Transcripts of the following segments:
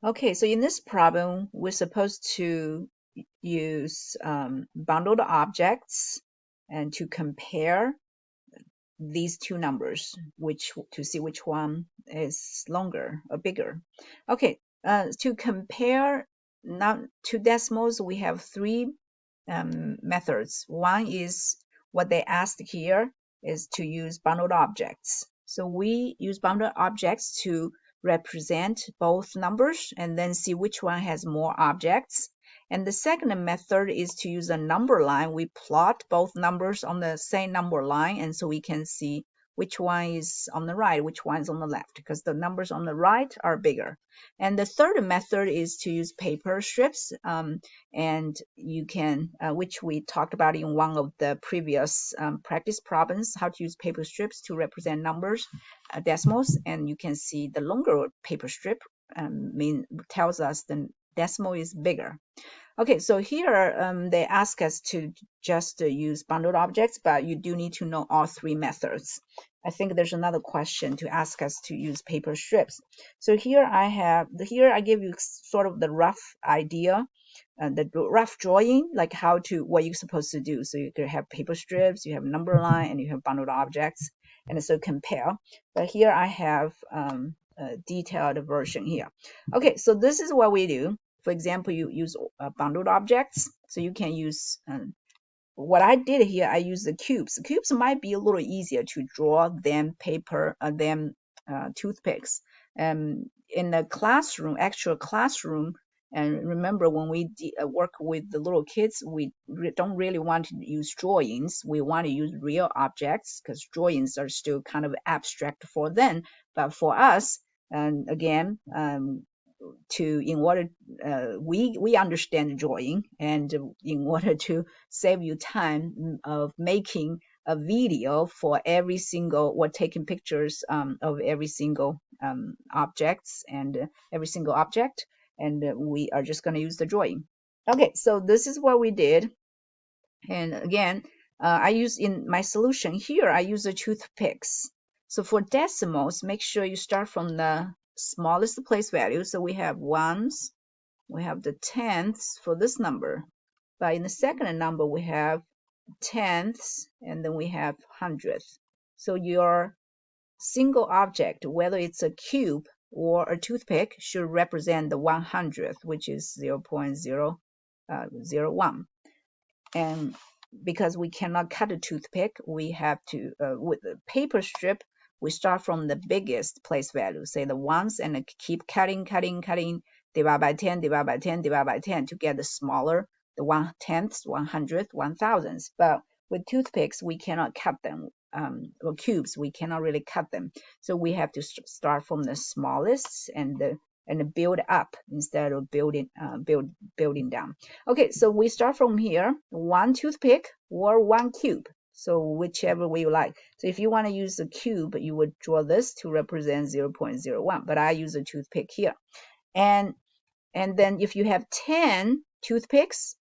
Okay, so in this problem, we're supposed to use bundled objects and to compare these two numbers, to see which one is longer or bigger. Okay, to compare two decimals, we have three methods. One is what they asked here is to use bundled objects. So we use bundled objects to represent both numbers and then see which one has more objects. And the second method is to use a number line. We plot both numbers on the same number line, and so we can see which one is on the right, which one is on the left, because the numbers on the right are bigger. And the third method is to use paper strips, and you can, which we talked about in one of the previous practice problems, how to use paper strips to represent numbers, decimals, and you can see the longer paper strip tells us the decimal is bigger. Okay, so here they ask us to just use bundled objects, but you do need to know all three methods. I think there's another question to ask us to use paper strips. So here I give you sort of the rough idea, the rough drawing, like what you're supposed to do. So you could have paper strips, you have number line, and you have bundled objects, and so compare. But here I have a detailed version here. Okay, so this is what we do. For example, you use bundled objects, so you can use what I did here. I use the cubes. Cubes might be a little easier to draw than toothpicks. In the classroom, actual classroom, and remember when we work with the little kids, we don't really want to use drawings. We want to use real objects because drawings are still kind of abstract for them. But for us, and again, we understand drawing, and in order to save you time of making a video for every single, or taking pictures of every single objects and every single object, and we are just going to use the drawing. Okay, so this is what we did. And again, I use in my solution here, I use the toothpicks. So for decimals, make sure you start from the smallest place value. So we have ones, we have the tenths for this number. But in the second number, we have tenths, and then we have hundredths. So your single object, whether it's a cube or a toothpick, should represent the 100th, which is 0.001. And because we cannot cut a toothpick, we have to, with the paper strip, we start from the biggest place value, say the ones, and keep cutting, divide by 10, divide by 10, divide by 10 to get the smaller, the 1/10th, 100th, 1000th. But with toothpicks, we cannot cut them, or cubes, we cannot really cut them. So we have to start from the smallest and build up instead of building down. Okay, so we start from here, one toothpick or one cube. So whichever way you like. So if you want to use a cube, you would draw this to represent 0.01, but I use a toothpick here. And then if you have 10 toothpicks,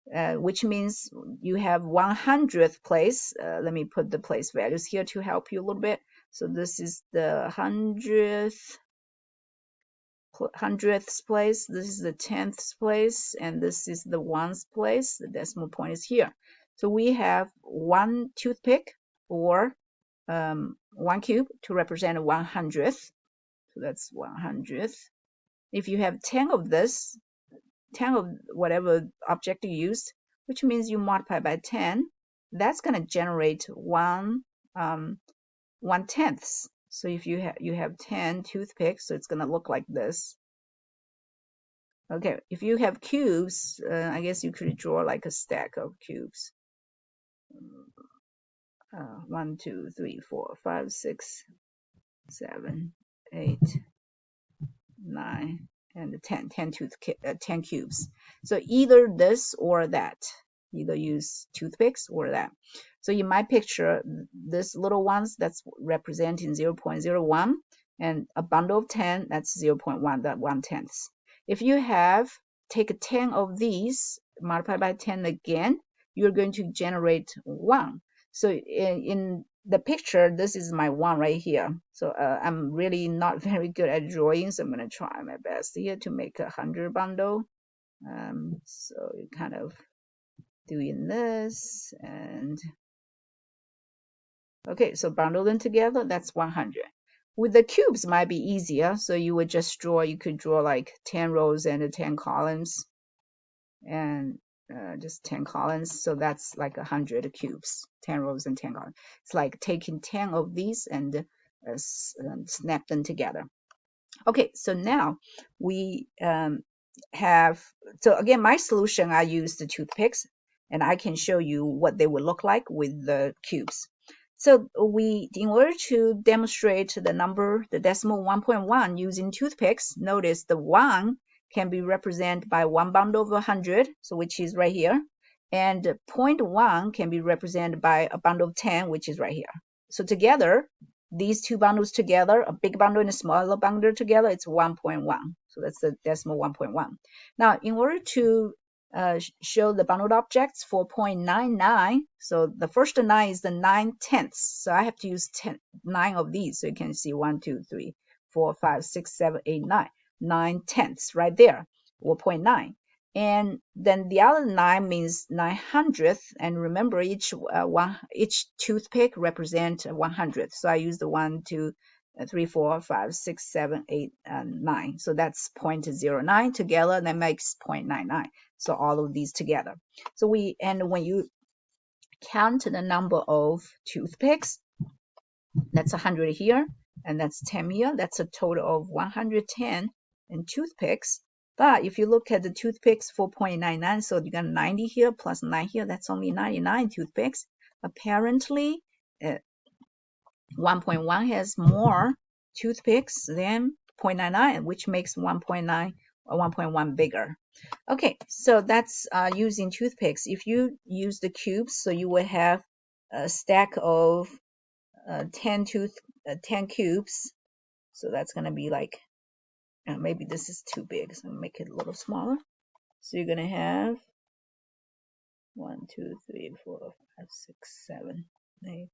which means you have 100th place. Let me put the place values here to help you a little bit. So this is the 100th place, this is the 10th place, and this is the 1st place. The decimal point is here. So we have one toothpick or one cube to represent 100th. So that's 100th. If you have 10 of this, 10 of whatever object you used, which means you multiply by 10, that's going to generate 1/10. So if you have 10 toothpicks, so it's going to look like this. Okay, if you have cubes, I guess you could draw like a stack of cubes. 1, 2, 3, 4, 5, 6, 7, 8, 9, and 10 cubes. So either this or that. Either use toothpicks or that. So in my picture, this little ones, that's representing 0.01, and a bundle of 10, that's 0.1, that 1/10. If you take 10 of these, multiply by 10 again, you're going to generate 1. So in the picture, this is my one right here. So I'm really not very good at drawing, so I'm going to try my best here to make 100 bundle. So you kind of doing this, and okay, so bundle them together, that's 100. With the cubes might be easier, so you would just draw, you could draw like 10 rows and 10 columns, and just 10 columns, so that's like 100 cubes, 10 rows and 10 columns. It's like taking 10 of these and snap them together. Okay, so now we have, so again, my solution, I use the toothpicks, and I can show you what they would look like with the cubes. So in order to demonstrate the number, the decimal 1.1 using toothpicks, notice the 1 can be represented by 1 bundle of 100, so which is right here, and 0.1 can be represented by a bundle of 10, which is right here. So together, these two bundles together, a big bundle and a smaller bundle together, it's 1.1. So that's the decimal 1.1. Now, in order to show the bundled objects for 0.99, so the first 9 is the 9/10. So I have to use 9 of these. So you can see 1, 2, 3, 4, 5, 6, 7, 8, 9. 9/10 right there, or 0.9. And then the other 9 means 900th, and remember each toothpick represents 100th. So I use the 1, 2, 3, 4, 5, 6, 7, 8, and 9. So that's 0.09 together, that makes 0.99. So all of these together. So and when you count the number of toothpicks, that's 100 here, and that's 10 here. That's a total of 110 in toothpicks. But if you look at the toothpicks, 4.99, so you got 90 here plus 9 here, that's only 99 toothpicks. Apparently, 1.1 has more toothpicks than 0.99, which makes 1.9 or 1.1 bigger. Okay, so that's using toothpicks. If you use the cubes, so you would have a stack of 10 cubes. So that's going to be like, maybe this is too big, so I'll make it a little smaller. So you're going to have 1, 2, 3, 4, 5, 6, 7, 8,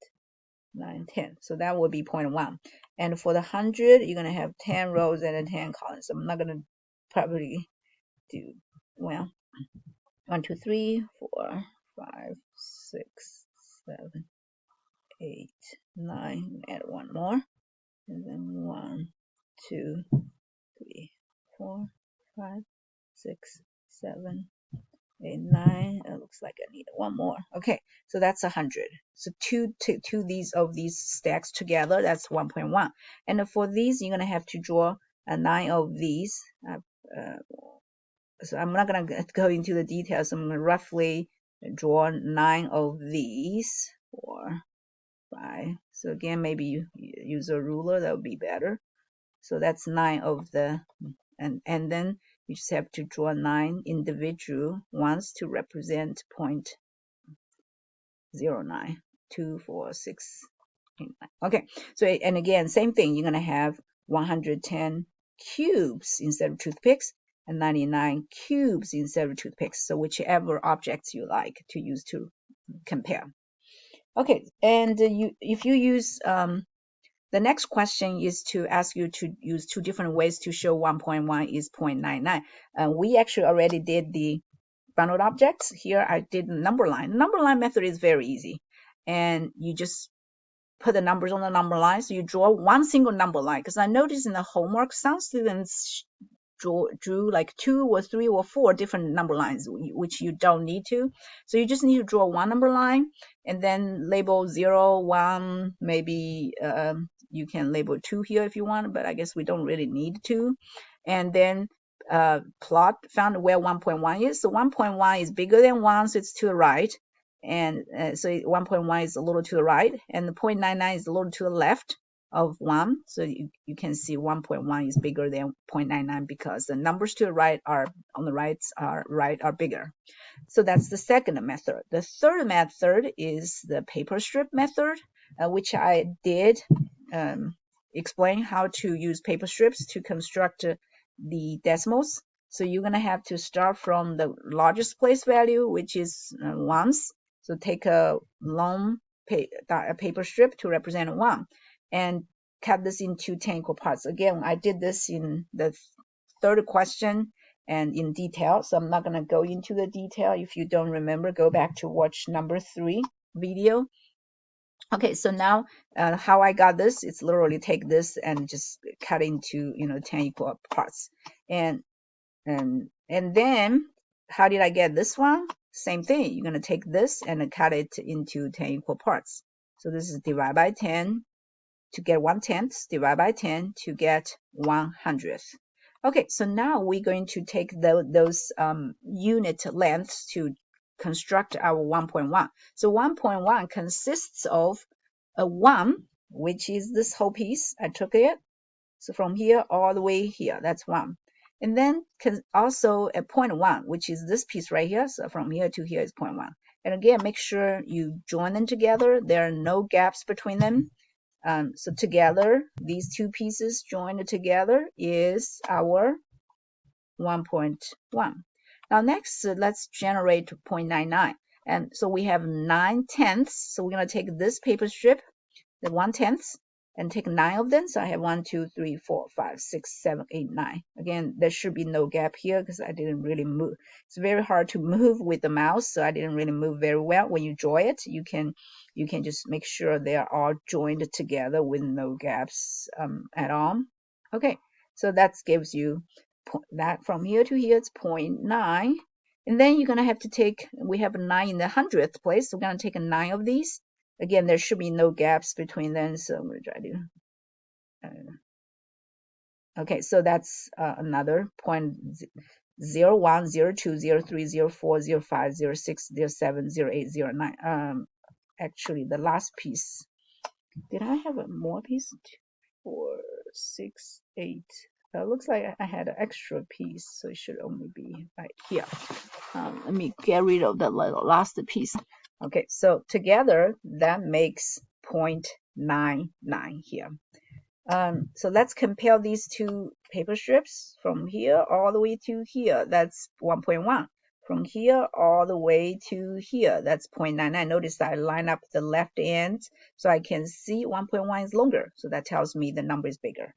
9, 10. So that would be 0.1. And for the 100, you're going to have 10 rows and 10 columns. So I'm not going to probably do, well, 1, 2, 3, 4, 5, 6, 7, 8, 9, add one more. And then 1, 2, 3, 4, 5, 6, 7, 8, 9. It looks like I need one more. Okay, so that's 100. So two of these stacks together, that's 1.1. And for these, you're gonna have to draw 9 of these. So I'm not gonna go into the details. I'm gonna roughly draw 9 of these. 4, 5. So again, maybe you use a ruler, that would be better. So that's 9 of the, and then you just have to draw 9 individual ones to represent 0.09, 2, 4, 6, 8, 9. Okay, so, and again, same thing, you're going to have 110 cubes instead of toothpicks, and 99 cubes instead of toothpicks. So whichever objects you like to use to compare. Okay, and if you use, the next question is to ask you to use 2 different ways to show 1.1 is 0.99. We actually already did the bundled objects. Here I did the number line. The number line method is very easy. And you just put the numbers on the number line. So you draw one single number line. Because I noticed in the homework, some students drew like 2 or 3 or 4 different number lines, which you don't need to. So you just need to draw one number line and then label 0, 1, maybe you can label 2 here if you want, but I guess we don't really need to. And then plot, found where 1.1 is. So 1.1 is bigger than 1, so it's to the right. And so 1.1 is a little to the right, and the 0.99 is a little to the left of 1. So you can see 1.1 is bigger than 0.99 because the numbers to the right are on the right are bigger. So that's the second method. The third method is the paper strip method, which I did explain how to use paper strips to construct the decimals. So you're going to have to start from the largest place value, which is ones. So take a long paper strip to represent 1 and cut this into 10 equal parts. Again, I did this in the third question and in detail, so I'm not going to go into the detail. If you don't remember, go back to watch number 3 video. Okay, so now how I got this, it's literally take this and just cut into 10 equal parts. And then how did I get this one? Same thing. You're going to take this and cut it into 10 equal parts. So this is divide by 10 to get 1/10, divide by 10 to get 1/100th. Okay, so now we're going to take those unit lengths to construct our 1.1. So 1.1 consists of a 1, which is this whole piece. I took it. So from here all the way here, that's 1. And then also a 0.1, which is this piece right here. So from here to here is 0.1. And again, make sure you join them together. There are no gaps between them. So together, these two pieces joined together is our 1.1. Now next, let's generate 0.99. And so we have 9/10. So we're going to take this paper strip, the 1/10, and take 9 of them. So I have 1, 2, 3, 4, 5, 6, 7, 8, 9. Again, there should be no gap here because I didn't really move. It's very hard to move with the mouse, so I didn't really move very well. When you draw it, you can just make sure they are all joined together with no gaps at all. Okay, so that gives you that from here to here, it's 0.9. And then you're going to have to take, we have a 9 in the 100th place, so we're going to take a 9 of these. Again, there should be no gaps between them, so I'm going to try to. Okay, so that's another 0.01, 02, 03, 04, 05, 06, 07, 08, 09. Actually, the last piece. Did I have more piece? 2, 4, 6, 8. Looks like I had an extra piece, so it should only be right here. Let me get rid of the last piece. Okay, so together that makes 0.99 here. So let's compare these two paper strips from here all the way to here. That's 1.1. From here all the way to here, that's 0.99. Notice that I line up the left end so I can see 1.1 is longer. So that tells me the number is bigger.